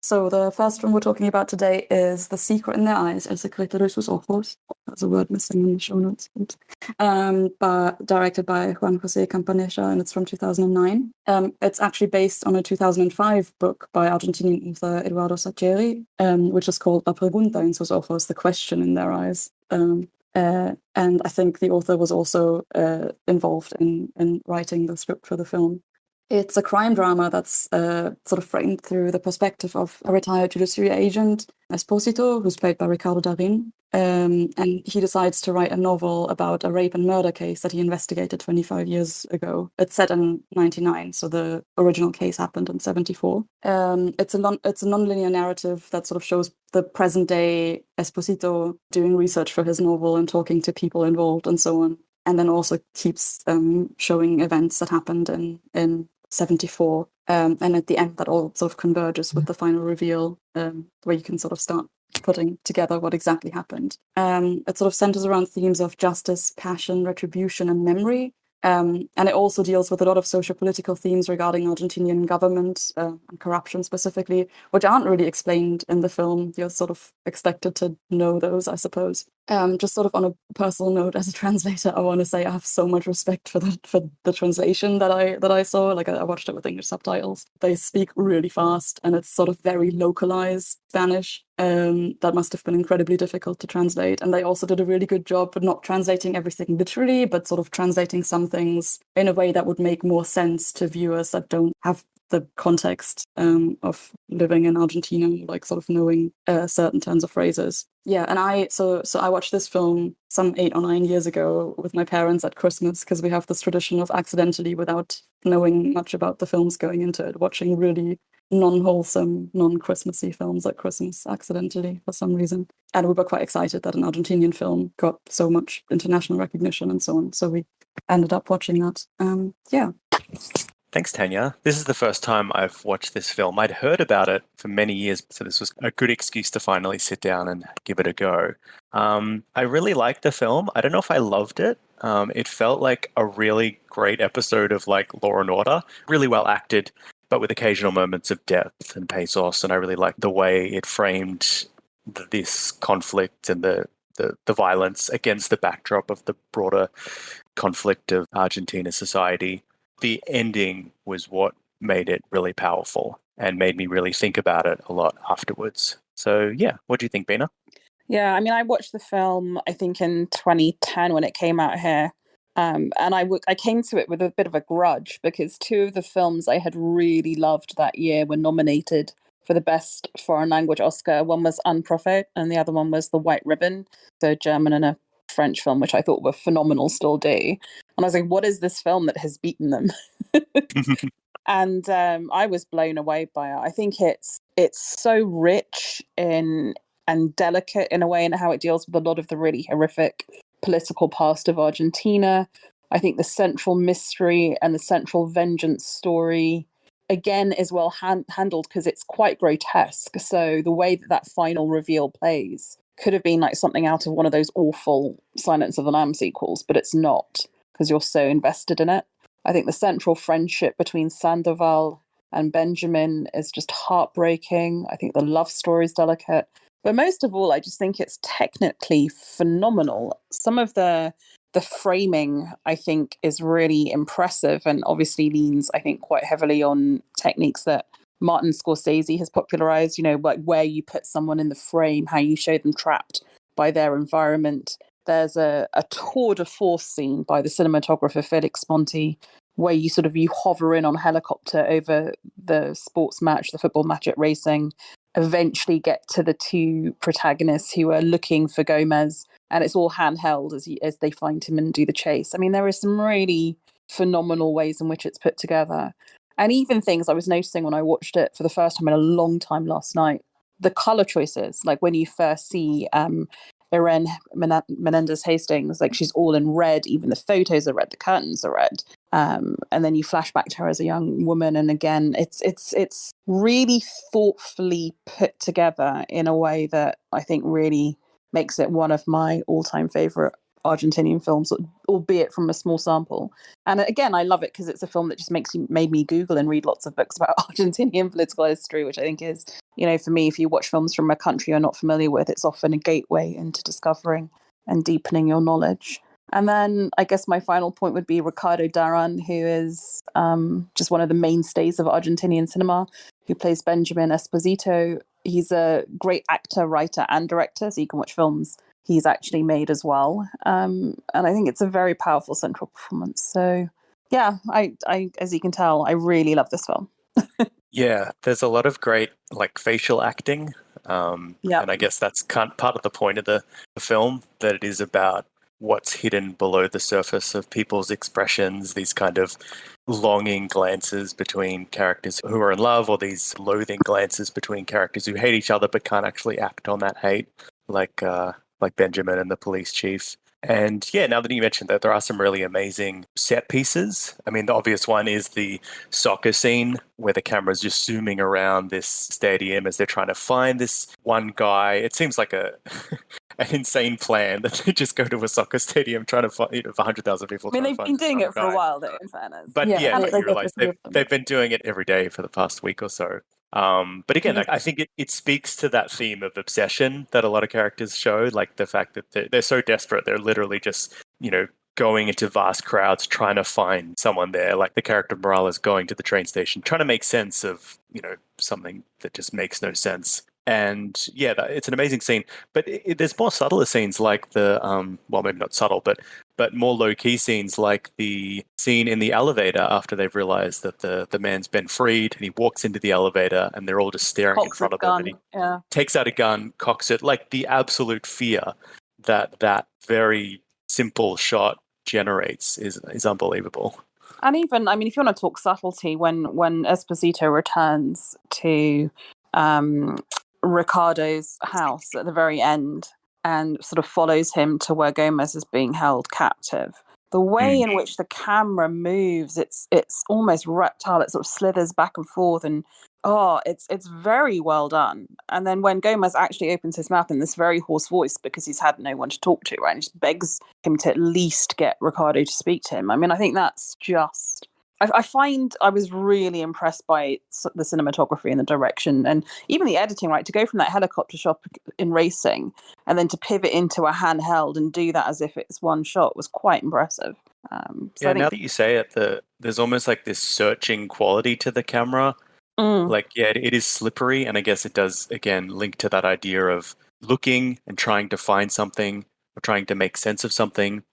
So the first one we're talking about today is The Secret in Their Eyes, El Secreto de sus Ojos. There's a word missing in the show notes. Directed by Juan José Campanella, and it's from 2009. It's actually based on a 2005 book by Argentinian author Eduardo Sacheri, which is called La Pregunta en sus Ojos, The Question in Their Eyes. And I think the author was also involved in writing the script for the film. It's a crime drama that's sort of framed through the perspective of a retired judiciary agent, Esposito, who's played by Ricardo Darín. And he decides to write a novel about a rape and murder case that he investigated 25 years ago. It's set in 99, so the original case happened in 74. It's a non-linear narrative that sort of shows the present-day Esposito doing research for his novel and talking to people involved and so on. And then also keeps showing events that happened in 74. And at the end, that all sort of converges with the final reveal, where you can sort of start putting together what exactly happened. It sort of centers around themes of justice, passion, retribution, and memory. And it also deals with a lot of socio-political themes regarding Argentinian government and corruption specifically, which aren't really explained in the film. You're sort of expected to know those, I suppose. Just sort of on a personal note, as a translator, I want to say I have so much respect for the translation that I saw. Like I watched it with English subtitles. They speak really fast, and it's sort of very localized Spanish. That must have been incredibly difficult to translate. And they also did a really good job of not translating everything literally, but sort of translating some things in a way that would make more sense to viewers that don't have the context of living in Argentina, like sort of knowing certain turns of phrases. Yeah, and I watched this film some 8 or 9 years ago with my parents at Christmas, because we have this tradition of accidentally, without knowing much about the films going into it, watching really non-wholesome, non-Christmassy films at Christmas accidentally for some reason. And we were quite excited that an Argentinian film got so much international recognition and so on. So we ended up watching that. Yeah. Thanks, Tanja. This is the first time I've watched this film. I'd heard about it for many years, so this was a good excuse to finally sit down and give it a go. I really liked the film. I don't know if I loved it. It felt like a really great episode of like Law and Order, really well acted, but with occasional moments of depth and pathos. And I really liked the way it framed this conflict and the violence against the backdrop of the broader conflict of Argentina society. The ending was what made it really powerful and made me really think about it a lot afterwards. So, yeah, what do you think, Bina? Yeah, I mean, I watched the film, I think, in 2010 when it came out here. And I came to it with a bit of a grudge, because 2 of the films I had really loved that year were nominated for the Best Foreign Language Oscar. One was Un Prophet, and the other one was The White Ribbon, the German and a French film, which I thought were phenomenal, still do. And I was like, what is this film that has beaten them? And I was blown away by it. I think it's so rich and delicate in a way, in how it deals with a lot of the really horrific political past of Argentina. I think the central mystery and the central vengeance story, again, is well handled, because it's quite grotesque. So the way that final reveal plays could have been like something out of one of those awful Silence of the Lambs sequels, but it's not, because you're so invested in it. I think the central friendship between Sandoval and Benjamin is just heartbreaking. I think the love story is delicate. But most of all, I just think it's technically phenomenal. Some of the framing, I think, is really impressive, and obviously leans, I think, quite heavily on techniques that Martin Scorsese has popularized, like where you put someone in the frame, how you show them trapped by their environment. There's a tour de force scene by the cinematographer Felix Monti, where you hover in on a helicopter over the sports match, the football match at Racing, eventually get to the 2 protagonists who are looking for Gomez, and it's all handheld as they find him and do the chase. I mean, there are some really phenomenal ways in which it's put together. And even things I was noticing when I watched it for the first time in a long time last night, the color choices, like when you first see Irene Menendez Hastings, like she's all in red, even the photos are red, the curtains are red. And then you flash back to her as a young woman, and again, it's really thoughtfully put together in a way that I think really makes it one of my all-time favorite Argentinian films, albeit from a small sample. And again, I love it because it's a film that just made me Google and read lots of books about Argentinian political history, which I think is, for me, if you watch films from a country you're not familiar with, it's often a gateway into discovering and deepening your knowledge. And then I guess my final point would be Ricardo Daran, who is just one of the mainstays of Argentinian cinema, who plays Benjamin Esposito. He's a great actor, writer, and director, so you can watch films he's actually made as well. And I think it's a very powerful central performance. So yeah, I as you can tell, I really love this film. Yeah, there's a lot of great facial acting. And I guess that's part of the point of the film, that it is about what's hidden below the surface of people's expressions, these kind of longing glances between characters who are in love, or these loathing glances between characters who hate each other but can't actually act on that hate, like Benjamin and the police chief. And yeah, now that you mentioned that, there are some really amazing set pieces. I mean, the obvious one is the soccer scene where the camera's just zooming around this stadium as they're trying to find this one guy. It seems like an insane plan that they just go to a soccer stadium trying to find, for 100,000 people. I mean, they've been doing it for a while, though, in fairness. But you realise they've they've been doing it every day for the past week or so. But again, I think it speaks to that theme of obsession that a lot of characters show, like the fact that they're so desperate, they're literally just, going into vast crowds trying to find someone there. Like the character Morales going to the train station, trying to make sense of, something that just makes no sense. And yeah, it's an amazing scene. But there's more subtler scenes like the, well, maybe not subtle, but more low-key scenes like the scene in the elevator after they've realized that the man's been freed, and he walks into the elevator and they're all just staring in front of him, and he takes out a gun, cocks it. Like the absolute fear that very simple shot generates is unbelievable. And even, I mean, if you want to talk subtlety, when Esposito returns to Ricardo's house at the very end and sort of follows him to where Gomez is being held captive, the way in which the camera moves, it's almost reptile. It sort of slithers back and forth, and it's very well done. And then when Gomez actually opens his mouth in this very hoarse voice because he's had no one to talk to, right, and just begs him to at least get Ricardo to speak to him. I mean, I think that's just... I find I was really impressed by the cinematography and the direction and even the editing, right? To go from that helicopter shot in racing and then to pivot into a handheld and do that as if it's one shot was quite impressive. So now that you say it, there's almost like this searching quality to the camera. It is slippery, and I guess it does, again, link to that idea of looking and trying to find something or trying to make sense of something.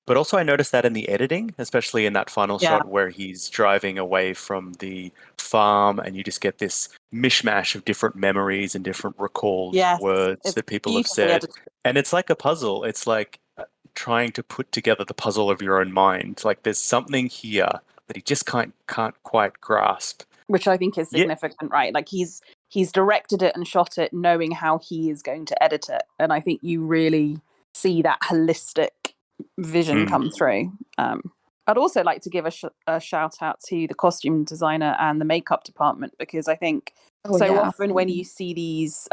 But also I noticed that in the editing, especially in that final shot where he's driving away from the farm, and you just get this mishmash of different memories and different recalled words that people have said. And it's like a puzzle. It's like trying to put together the puzzle of your own mind. Like there's something here that he just can't quite grasp. Which I think is significant, right? Like he's directed it and shot it knowing how he is going to edit it. And I think you really see that holistic vision come through. I'd also like to give a shout out to the costume designer and the makeup department, because I think often when you see these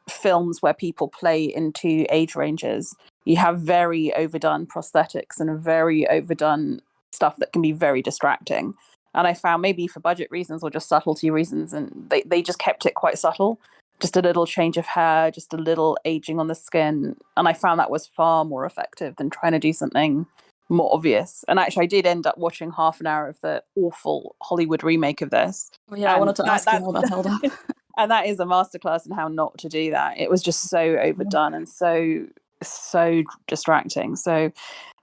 films where people play into age ranges, you have very overdone prosthetics and very overdone stuff that can be very distracting. And I found, maybe for budget reasons or just subtlety reasons, and they just kept it quite subtle. Just a little change of hair, just a little aging on the skin. And I found that was far more effective than trying to do something more obvious. And actually, I did end up watching half an hour of the awful Hollywood remake of this. Oh, yeah, I wanted to ask you how that held up. And that is a masterclass in how not to do that. It was just so overdone and so distracting. So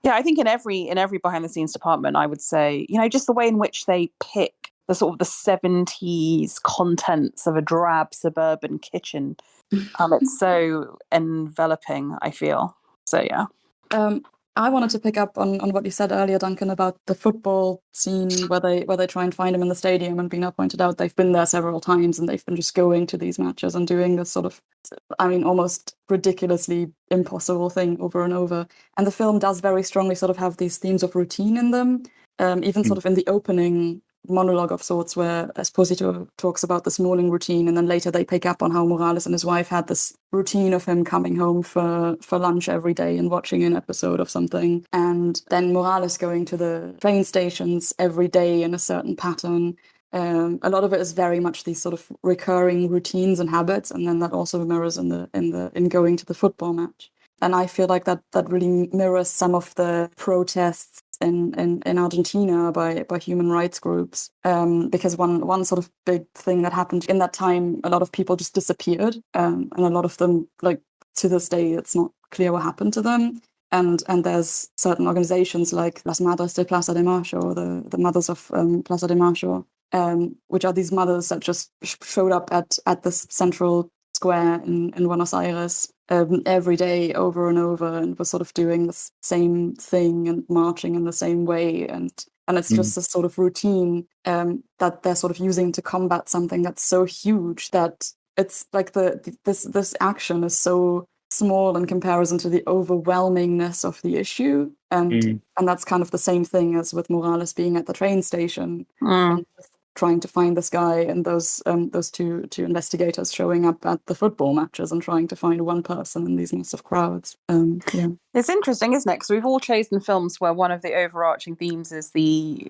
yeah, I think in every behind the scenes department, I would say, just the way in which they pick the sort of the 70s contents of a drab suburban kitchen. It's so enveloping, I feel. So yeah. I wanted to pick up on what you said earlier, Duncan, about the football scene where they try and find him in the stadium, and Bina pointed out they've been there several times and they've been just going to these matches and doing this sort of, almost ridiculously impossible thing over and over. And the film does very strongly sort of have these themes of routine in them. Even sort of in the opening, monologue of sorts where Esposito talks about this morning routine, and then later they pick up on how Morales and his wife had this routine of him coming home for lunch every day and watching an episode of something, and then Morales going to the train stations every day in a certain pattern. A lot of it is very much these sort of recurring routines and habits, and then that also mirrors in going to the football match. And I feel like that really mirrors some of the protests in Argentina by human rights groups. Because one sort of big thing that happened in that time, a lot of people just disappeared, and a lot of them, like, to this day, it's not clear what happened to them. And there's certain organizations like Las Madres de Plaza de Mayo, the Mothers of Plaza de Mayo, which are these mothers that just showed up at this central square in Buenos Aires every day over and over, and was sort of doing the same thing and marching in the same way, and it's just a sort of routine that they're sort of using to combat something that's so huge that it's like this action is so small in comparison to the overwhelmingness of the issue, and that's kind of the same thing as with Morales being at the train station and trying to find this guy, and those two investigators showing up at the football matches and trying to find one person in these massive crowds. It's interesting, isn't it? Because we've all chosen films where one of the overarching themes is the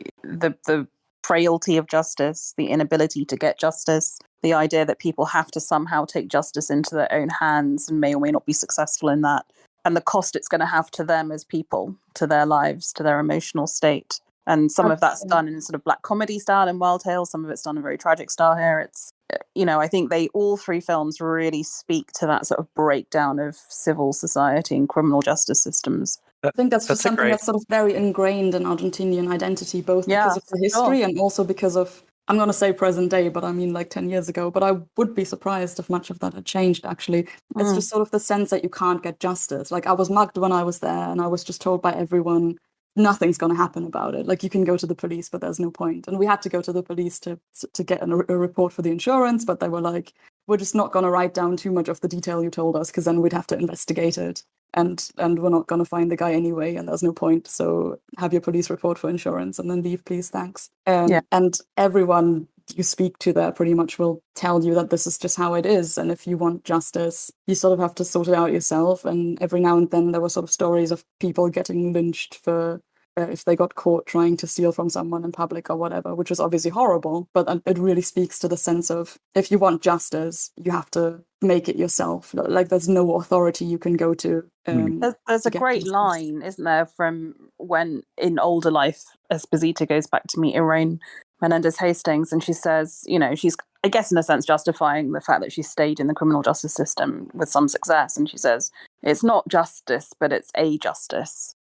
frailty of justice, the inability to get justice, the idea that people have to somehow take justice into their own hands and may or may not be successful in that, and the cost it's going to have to them as people, to their lives, to their emotional state. And some of that's done in sort of black comedy style in Wild Tales. Some of it's done in very tragic style here. It's, I think all three films really speak to that sort of breakdown of civil society and criminal justice systems. I think that's just something that's sort of very ingrained in Argentinian identity, both because of the history and also because of, I'm going to say present day, but I mean like 10 years ago. But I would be surprised if much of that had changed, actually. It's just sort of the sense that you can't get justice. Like, I was mugged when I was there, and I was just told by everyone, nothing's going to happen about it. Like, you can go to the police, but there's no point. And we had to go to the police to get a report for the insurance, but they were like, we're just not going to write down too much of the detail you told us, because then we'd have to investigate it. And we're not going to find the guy anyway, and there's no point. So have your police report for insurance and then leave, please, thanks. And everyone you speak to there pretty much will tell you that this is just how it is. And if you want justice, you sort of have to sort it out yourself. And every now and then there were sort of stories of people getting lynched for if they got caught trying to steal from someone in public or whatever, which is obviously horrible. But it really speaks to the sense of, if you want justice, you have to make it yourself. Like, there's no authority you can go to. There's a great justice line, isn't there, from when in Older Life, Esposito goes back to meet Irene Menendez Hastings, and she says, she's, I guess, in a sense, justifying the fact that she stayed in the criminal justice system with some success. And she says, it's not justice, but it's a justice.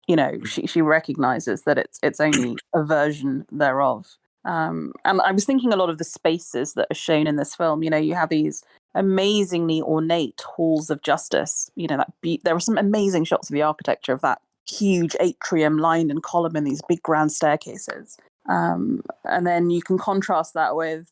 She recognizes that it's only a version thereof. And I was thinking a lot of the spaces that are shown in this film. You have these amazingly ornate halls of justice. There are some amazing shots of the architecture of that huge atrium lined in column and these big grand staircases. And then you can contrast that with,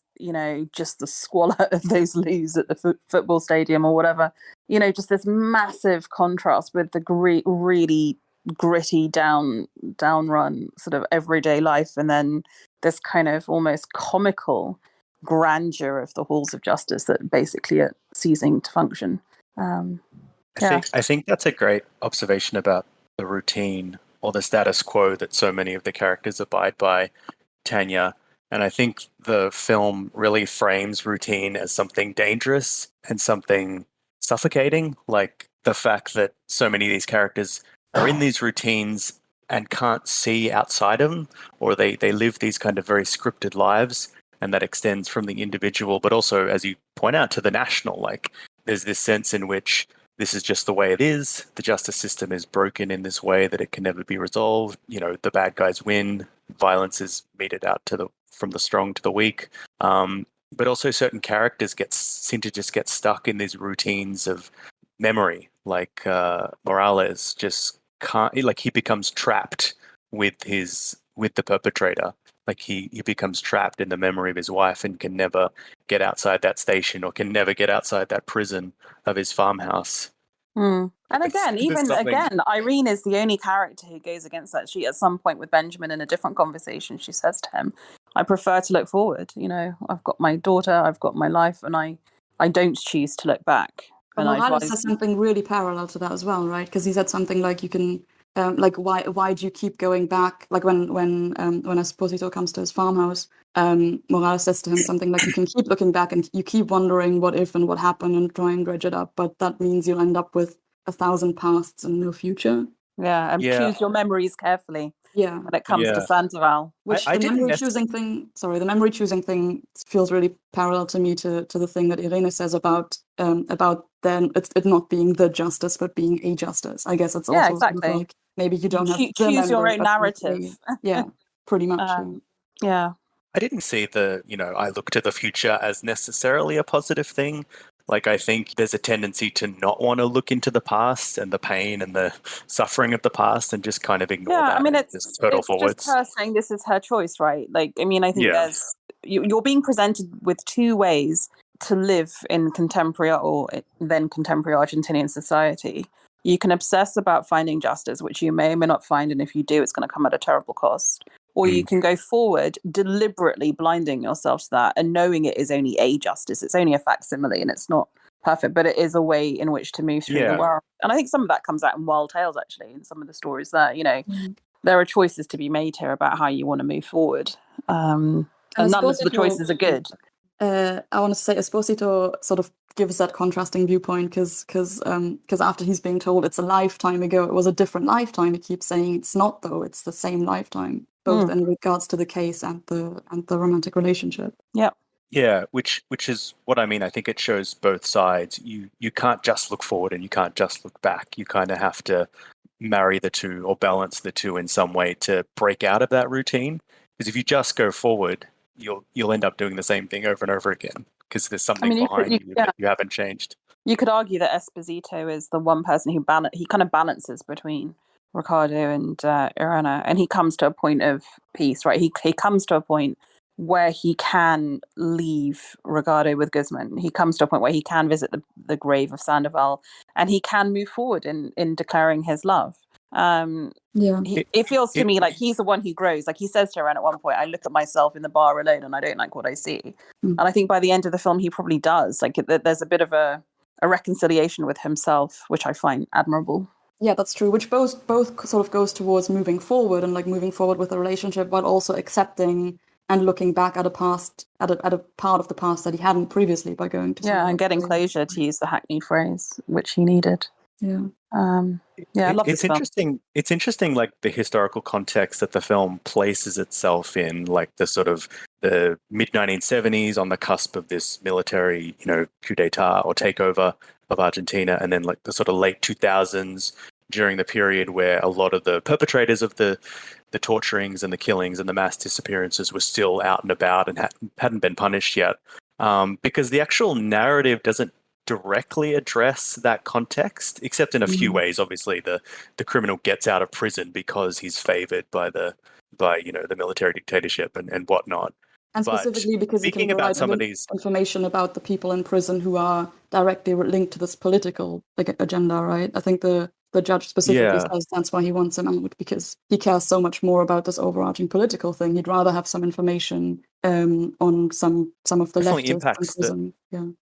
just the squalor of those loos at the football stadium or whatever. Just this massive contrast with the really gritty down run sort of everyday life, and then this kind of almost comical grandeur of the halls of justice that basically are ceasing to function. I think that's a great observation about the routine or the status quo that so many of the characters abide by, Tanja. And I think the film really frames routine as something dangerous and something suffocating, like the fact that so many of these characters are in these routines and can't see outside them, or they live these kind of very scripted lives, and that extends from the individual, but also, as you point out, to the national. Like, there's this sense in which this is just the way it is. The justice system is broken in this way that it can never be resolved. The bad guys win. Violence is meted out from the strong to the weak. But also certain characters seem to just get stuck in these routines of memory. Like Morales just can't. Like, he becomes trapped with the perpetrator. Like, he becomes trapped in the memory of his wife and can never get outside that station, or can never get outside that prison of his farmhouse. And again, Irene is the only character who goes against that. She, at some point with Benjamin in a different conversation, she says to him, I prefer to look forward. I've got my daughter, I've got my life, and I don't choose to look back. But And I Morales advise says something really parallel to that as well, right? Because he said something like, you can, like, why do you keep going back? Like when Esposito comes to his farmhouse, Morales says to him something like, you can keep looking back and you keep wondering what if and what happened and try and dredge it up, but that means you'll end up with 1,000 pasts and no future. Yeah, and choose your memories carefully. Yeah. When it comes to Sandoval. Which I the memory choosing thing feels really parallel to me to the thing that Irene says about then it not being the justice but being a justice. I guess it's also exactly. sort of like maybe you don't have the choose your memory, own but narrative. Yeah, pretty much. Yeah. I didn't see I look to the future as necessarily a positive thing. Like, I think there's a tendency to not want to look into the past and the pain and the suffering of the past and just kind of ignore that. I mean, and just hurtle forwards. Just her saying this is her choice, right? Like, I mean, I think there's you're being presented with two ways to live in contemporary or then contemporary Argentinian society. You can obsess about finding justice, which you may or may not find, and if you do, it's going to come at a terrible cost. Or you can go forward, deliberately blinding yourself to that and knowing it is only a justice. It's only a facsimile and it's not perfect, but it is a way in which to move through the world. And I think some of that comes out in Wild Tales, actually, in some of the stories there. There are choices to be made here about how you want to move forward. And none of the choices are good. I want to say Esposito sort of gives that contrasting viewpoint because after he's being told it's a lifetime ago, it was a different lifetime, he keeps saying it's not, though, it's the same lifetime, both in regards to the case and the romantic relationship. Yeah, which is what I mean. I think it shows both sides. You can't just look forward and you can't just look back. You kind of have to marry the two or balance the two in some way to break out of that routine. Because if you just go forward, you'll end up doing the same thing over and over again because there's something behind you that you haven't changed. You could argue that Esposito is the one person who he kind of balances between Ricardo and Irena, and he comes to a point of peace, right? He comes to a point where he can leave Ricardo with Guzman. He comes to a point where he can visit the grave of Sandoval, and he can move forward in declaring his love. It feels to me like he's the one who grows. Like he says to Irene at one point, I look at myself in the bar alone and I don't like what I see. And I think by the end of the film, he probably does. Like there's a bit of a reconciliation with himself, which I find admirable. Yeah, that's true. Which both sort of goes towards moving forward and like moving forward with a relationship, but also accepting and looking back at a past, at a part of the past that he hadn't previously by going to. Yeah, and getting closure, to use the hackneyed phrase, which he needed. Yeah. I love this film. Interesting. It's interesting, like the historical context that the film places itself in, like the sort of the mid 1970s on the cusp of this military, coup d'état or takeover of Argentina, and then like the sort of late 2000s during the period where a lot of the perpetrators of the torturings and the killings and the mass disappearances were still out and about and hadn't been punished yet, because the actual narrative doesn't directly address that context, except in a few ways. Obviously, the criminal gets out of prison because he's favored by the military dictatorship and whatnot. And specifically because he can provide some of these information about the people in prison who are directly linked to this political agenda, right? I think the judge specifically says that's why he wants him out, because he cares so much more about this overarching political thing. He'd rather have some information on some of the leftists in prison.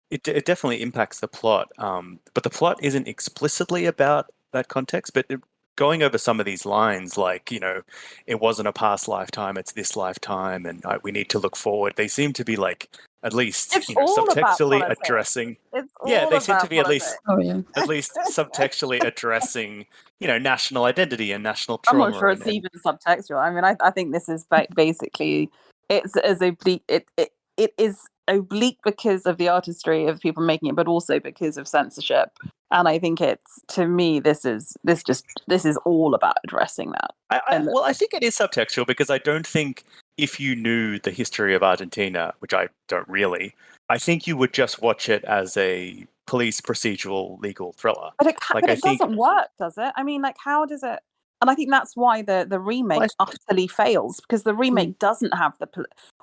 It definitely impacts the plot, but the plot isn't explicitly about that context. But going over some of these lines, like, it wasn't a past lifetime, it's this lifetime, and we need to look forward. They seem to be like at least subtextually addressing. They seem to be at least subtextually addressing national identity and national trauma. I'm not sure it's even subtextual. I mean, I think this is basically it's as oblique. It is oblique because of the artistry of people making it, but also because of censorship. And I think to me, this is all about addressing that. I think it is subtextual, because I don't think if you knew the history of Argentina, which I don't really, I think you would just watch it as a police procedural legal thriller. But it doesn't work, does it? I mean, like, how does it? And I think that's why the remake utterly fails, because the remake doesn't have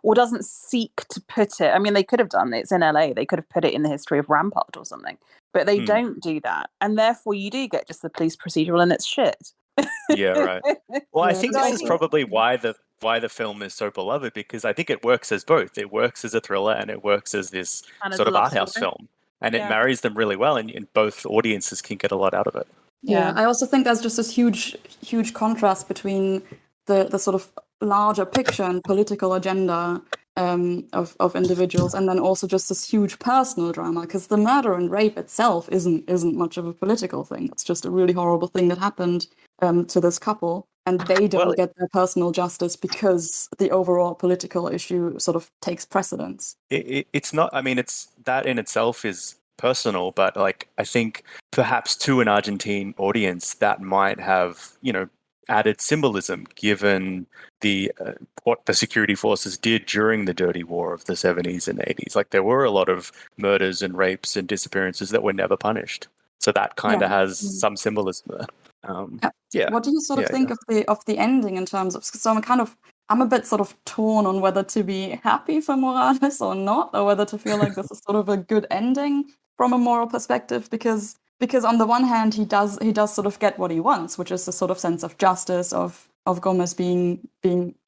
or doesn't seek to put it. I mean, they could have done it. It's in LA. They could have put it in the history of Rampart or something, but they don't do that. And therefore you do get just the police procedural, and it's shit. Yeah, right. Well, I think this is probably why the why the film is so beloved, because I think it works as both. It works as a thriller and it works as this And as sort a of love art house story. film. And it Yeah. marries them really well, and both audiences can get a lot out of it. Yeah, I also think there's just this huge contrast between the sort of larger picture and political agenda of individuals, and then also just this huge personal drama. Because the murder and rape itself isn't much of a political thing. It's just a really horrible thing that happened to this couple, and they don't get their personal justice because the overall political issue sort of takes precedence. It's not. I mean, it's that in itself is personal, but like I think perhaps to an Argentine audience that might have added symbolism given the what the security forces did during the dirty war of the 70s and 80s. Like there were a lot of murders and rapes and disappearances that were never punished, so that kind of has some symbolism there. What do you sort of think of the ending in terms of? So I'm a bit sort of torn on whether to be happy for Morales or not, or whether to feel like this is sort of a good ending from a moral perspective, because on the one hand he does sort of get what he wants, which is a sort of sense of justice of Gomez being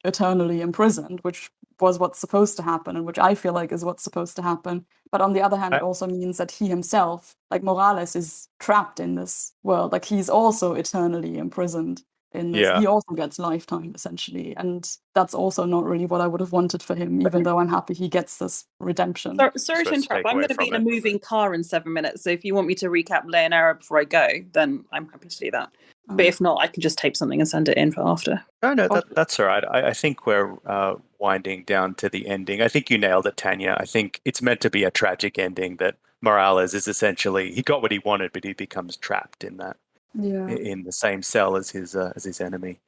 eternally imprisoned, which was what's supposed to happen, and which I feel like is what's supposed to happen. But on the other hand, it also means that he himself, like Morales, is trapped in this world. Like he's also eternally imprisoned in this. He also gets lifetime, essentially. And that's also not really what I would have wanted for him, even though I'm happy he gets this redemption. Sorry to interrupt. I'm going to be in a moving car in 7 minutes. So if you want me to recap Leonera before I go, then I'm happy to do that. But if not, I can just tape something and send it in for after. No, that's all right. I think we're winding down to the ending. I think you nailed it, Tanya. I think it's meant to be a tragic ending, that Morales is essentially, he got what he wanted, but he becomes trapped in that, in the same cell as his enemy.